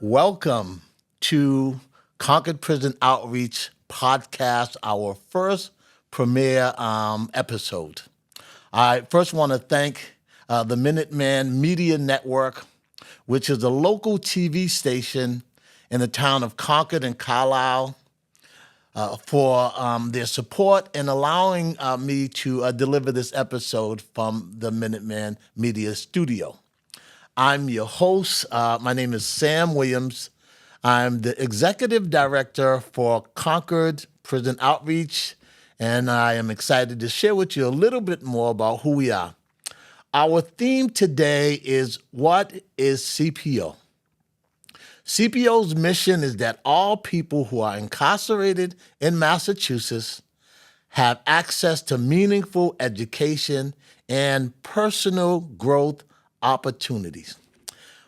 Welcome to Concord Prison Outreach Podcast, our first premiere episode. I first want to thank the Minuteman Media Network, which is a local TV station in the town of Concord and Carlisle, for their support and allowing me to deliver this episode from the Minuteman Media Studio. I'm your host. My name is Sam Williams. I'm the Executive Director for Concord Prison Outreach, and I am excited to share with you a little bit more about who we are. Our theme today is, what is CPO? CPO's mission is that all people who are incarcerated in Massachusetts have access to meaningful education and personal growth opportunities.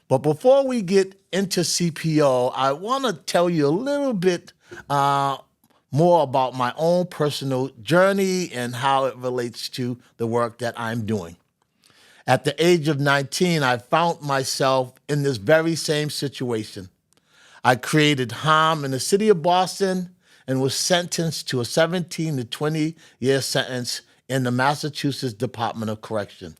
But before we get into CPO, I want to tell you a little bit more about my own personal journey and how it relates to the work that I'm doing. At the age of 19, I found myself in this very same situation. I created harm in the city of Boston and was sentenced to a 17 to 20-year sentence in the Massachusetts Department of Correction.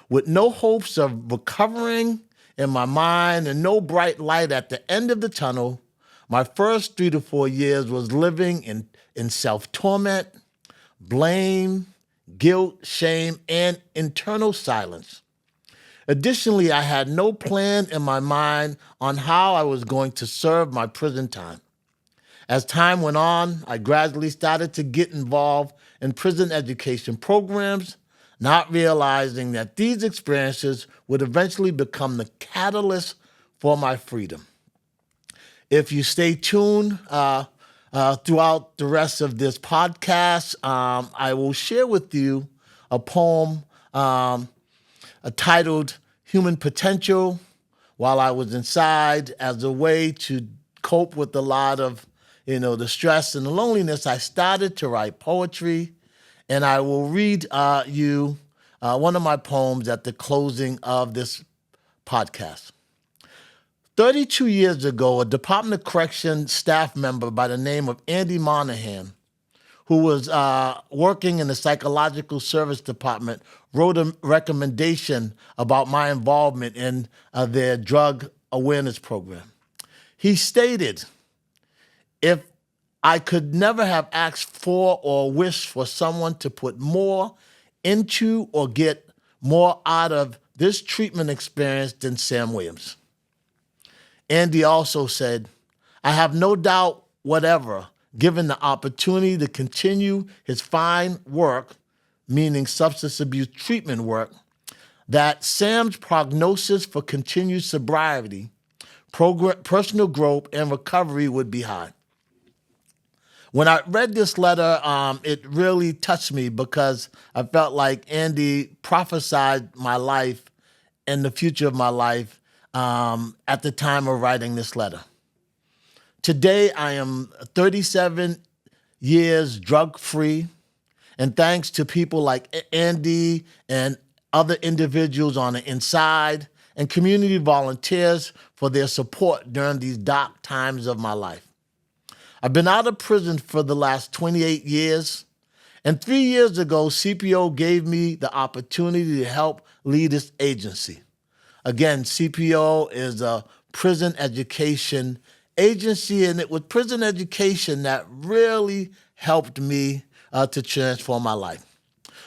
With no hopes of recovering in my mind and no bright light at the end of the tunnel, my first 3 to 4 years was living in self-torment, blame, guilt, shame, and internal silence. Additionally, I had no plan in my mind on how I was going to serve my prison time. As time went on, I gradually started to get involved in prison education programs, not realizing that these experiences would eventually become the catalyst for my freedom. If you stay tuned throughout the rest of this podcast, I will share with you a poem titled Human Potential while I was inside, as a way to cope with a lot of the stress and the loneliness. I started to write poetry, and I will read you one of my poems at the closing of this podcast. 32 years ago, a Department of Correction staff member by the name of Andy Monahan, who was working in the Psychological Service Department, wrote a recommendation about my involvement in their drug awareness program. He stated, if I could never have asked for or wished for someone to put more into or get more out of this treatment experience than Sam Williams. Andy also said, I have no doubt whatever, given the opportunity to continue his fine work, meaning substance abuse treatment work, that Sam's prognosis for continued sobriety, personal growth, and recovery would be high. When I read this letter, it really touched me because I felt like Andy prophesied my life and the future of my life at the time of writing this letter. Today, I am 37 years drug-free, and thanks to people like Andy and other individuals on the inside and community volunteers for their support during these dark times of my life. I've been out of prison for the last 28 years, and 3 years ago, CPO gave me the opportunity to help lead this agency. Again, CPO is a prison education agency, and it was prison education that really helped me to transform my life.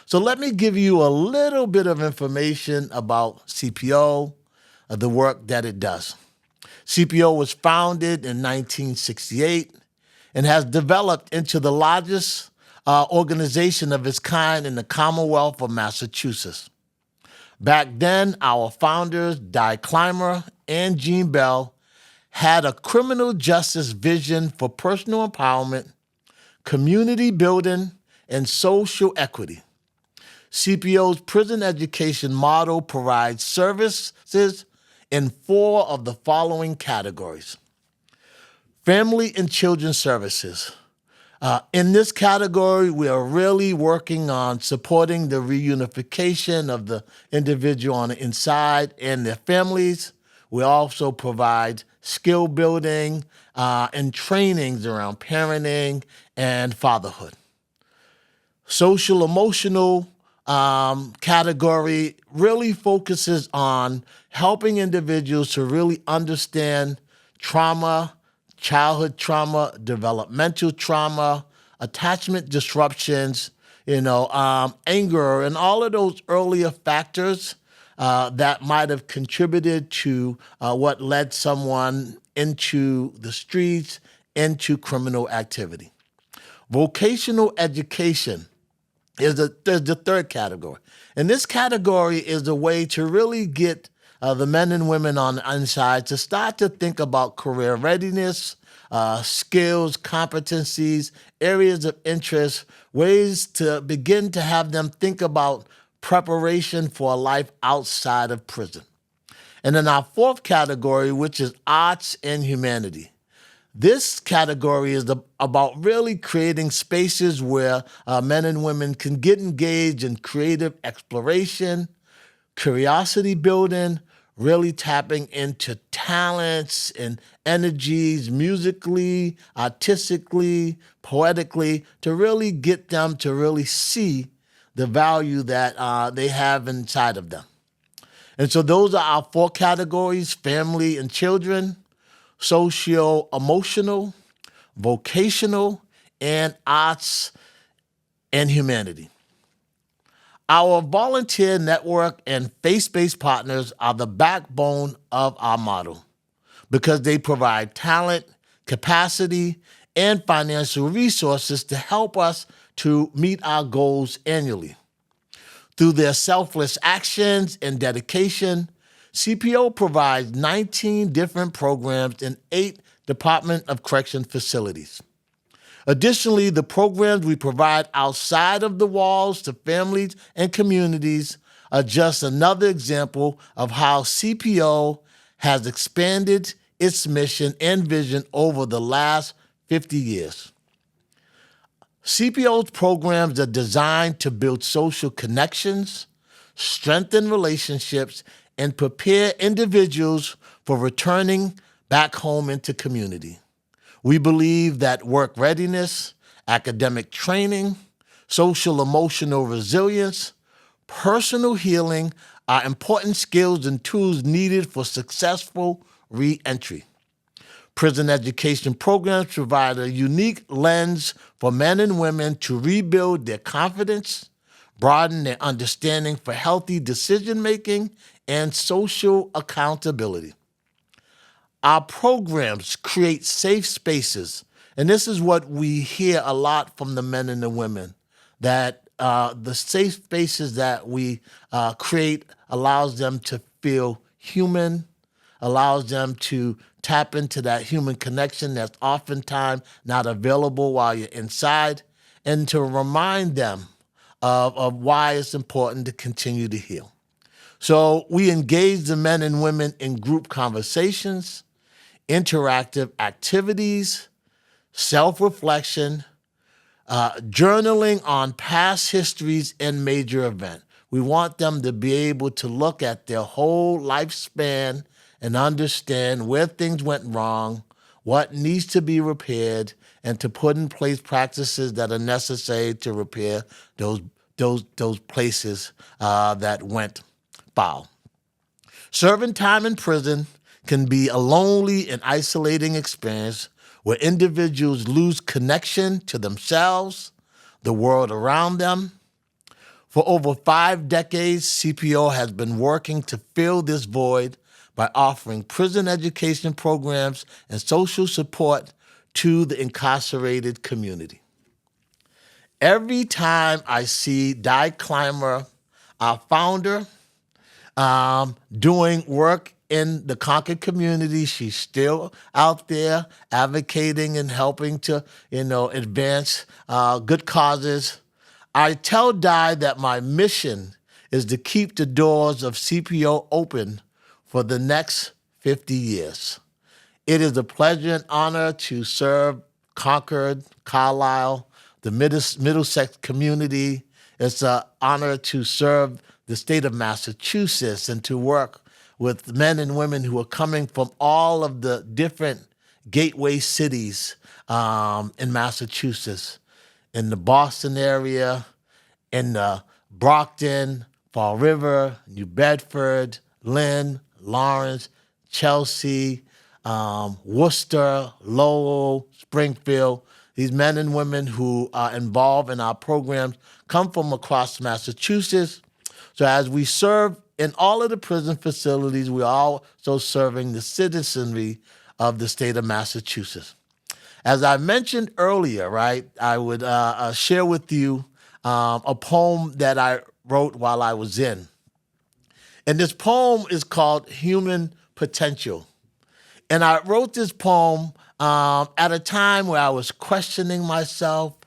So let me give you a little bit of information about CPO, the work that it does. CPO was founded in 1968 and has developed into the largest organization of its kind in the Commonwealth of Massachusetts. Back then, our founders, Di Clymer and Jean Bell, had a criminal justice vision for personal empowerment, community building, and social equity. CPO's prison education model provides services in 4 of the following categories. Family and Children Services. In this category, we are really working on supporting the reunification of the individual on the inside and their families. We also provide skill building, and trainings around parenting and fatherhood. Social emotional category really focuses on helping individuals to really understand trauma, childhood trauma, developmental trauma, attachment disruptions, anger, and all of those earlier factors that might have contributed to what led someone into the streets, into criminal activity. Vocational education is the third category. And this category is a way to really get the men and women on the inside to start to think about career readiness, skills, competencies, areas of interest, ways to begin to have them think about preparation for a life outside of prison. And then our fourth category, which is arts and humanity. This category is about really creating spaces where men and women can get engaged in creative exploration, curiosity building, really tapping into talents and energies musically, artistically, poetically, to really get them to really see the value that they have inside of them. And so those are our four categories: family and children, socio-emotional, vocational, and arts and humanity. Our volunteer network and faith-based partners are the backbone of our model because they provide talent, capacity, and financial resources to help us to meet our goals annually. Through their selfless actions and dedication, CPO provides 19 different programs in 8 Department of Correction facilities. Additionally, the programs we provide outside of the walls to families and communities are just another example of how CPO has expanded its mission and vision over the last 50 years. CPO's programs are designed to build social connections, strengthen relationships, and prepare individuals for returning back home into community. We believe that work readiness, academic training, social emotional resilience, personal healing are important skills and tools needed for successful re-entry. Prison education programs provide a unique lens for men and women to rebuild their confidence, broaden their understanding for healthy decision-making, and social accountability. Our programs create safe spaces, and this is what we hear a lot from the men and the women, that the safe spaces that we create allows them to feel human, allows them to tap into that human connection that's oftentimes not available while you're inside, and to remind them of why it's important to continue to heal. So we engage the men and women in group conversations, interactive activities, self-reflection, journaling on past histories and major events. We want them to be able to look at their whole lifespan and understand where things went wrong, what needs to be repaired, and to put in place practices that are necessary to repair those places that went foul. Serving time in prison can be a lonely and isolating experience where individuals lose connection to themselves, the world around them. For over 5 decades, CPO has been working to fill this void by offering prison education programs and social support to the incarcerated community. Every time I see Di Clymer, our founder, doing work in the Concord community, she's still out there advocating and helping to, advance good causes. I tell Di that my mission is to keep the doors of CPO open for the next 50 years. It is a pleasure and honor to serve Concord, Carlisle, the Middlesex community. It's an honor to serve the state of Massachusetts and to work with men and women who are coming from all of the different gateway cities in Massachusetts, in the Boston area, in Brockton, Fall River, New Bedford, Lynn, Lawrence, Chelsea, Worcester, Lowell, Springfield. These men and women who are involved in our programs come from across Massachusetts. So as we serve in all of the prison facilities, we're also serving the citizenry of the state of Massachusetts. As I mentioned earlier, right, I would share with you a poem that I wrote while I was in. And this poem is called Human Potential. And I wrote this poem at a time where I was questioning myself,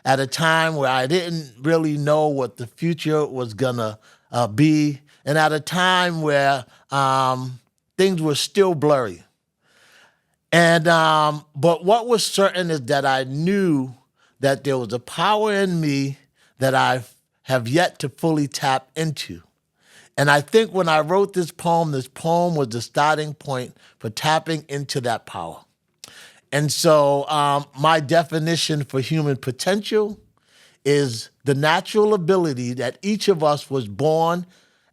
at a time where I didn't really know what the future was going to be, and at a time where things were still blurry. And but what was certain is that I knew that there was a power in me that I have yet to fully tap into. And I think when I wrote this poem was the starting point for tapping into that power. And so my definition for human potential is the natural ability that each of us was born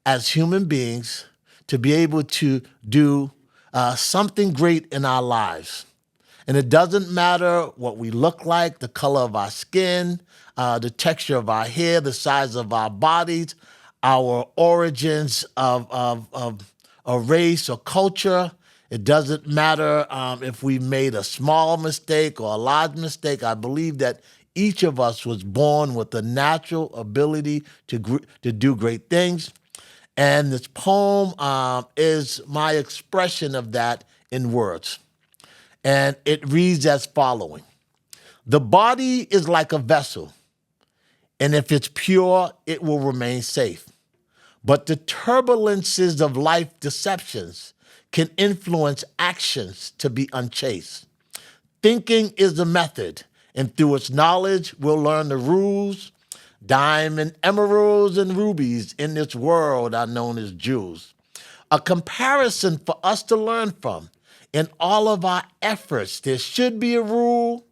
as human beings to be able to do something great in our lives. And it doesn't matter what we look like, the color of our skin, the texture of our hair, the size of our bodies, our origins of race or culture. It doesn't matter if we made a small mistake or a large mistake. I believe that each of us was born with the natural ability to do great things. And this poem is my expression of that in words. And it reads as following. The body is like a vessel, and if it's pure, it will remain safe. But the turbulences of life deceptions can influence actions to be unchaste. Thinking is a method, and through its knowledge, we'll learn the rules. Diamond, emeralds, and rubies in this world are known as jewels. A comparison for us to learn from. In all of our efforts, there should be a rule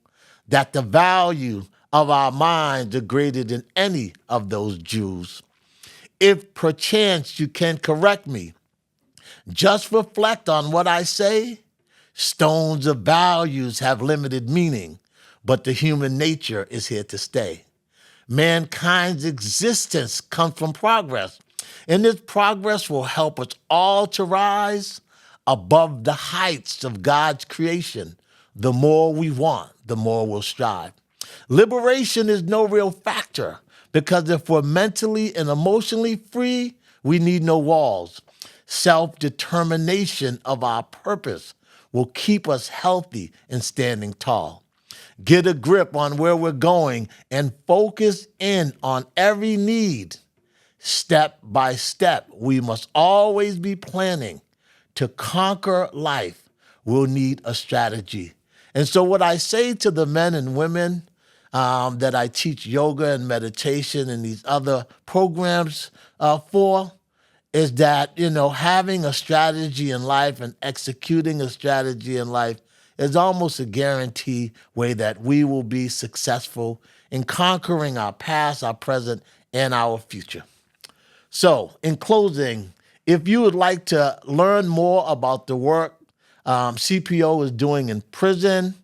that the value of our minds are greater than any of those jewels. If perchance you can correct me, just reflect on what I say. Stones of values have limited meaning, but the human nature is here to stay. Mankind's existence comes from progress, and this progress will help us all to rise above the heights of God's creation. The more we want, the more we'll strive. Liberation is no real factor because if we're mentally and emotionally free, we need no walls. Self-determination of our purpose will keep us healthy and standing tall. Get a grip on where we're going and focus in on every need. Step by step, we must always be planning. To conquer life, we'll need a strategy. And so what I say to the men and women that I teach yoga and meditation and these other programs for is that, having a strategy in life and executing a strategy in life is almost a guarantee way that we will be successful in conquering our past, our present, and our future. So, in closing, if you would like to learn more about the work CPO is doing in prison,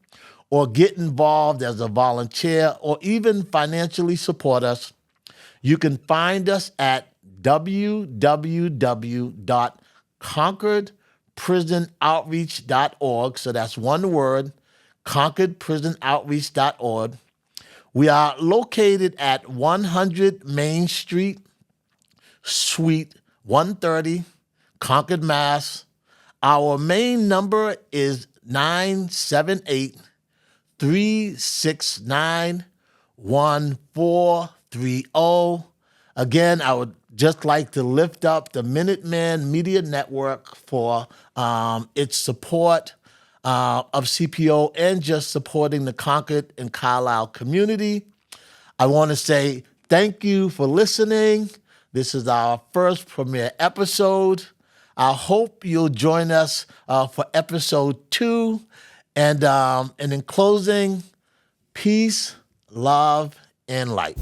or get involved as a volunteer, or even financially support us, you can find us at www.concordprisonoutreach.org. So that's one word, concordprisonoutreach.org. We are located at 100 Main Street, Suite 130, Concord, Mass. Our main number is 978-369-1430. Again, I would just like to lift up the Minuteman Media Network for its support of CPO and just supporting the Concord and Carlisle community. I want to say thank you for listening. This is our first premiere episode. I hope you'll join us for episode 2. And in closing, peace, love, and light.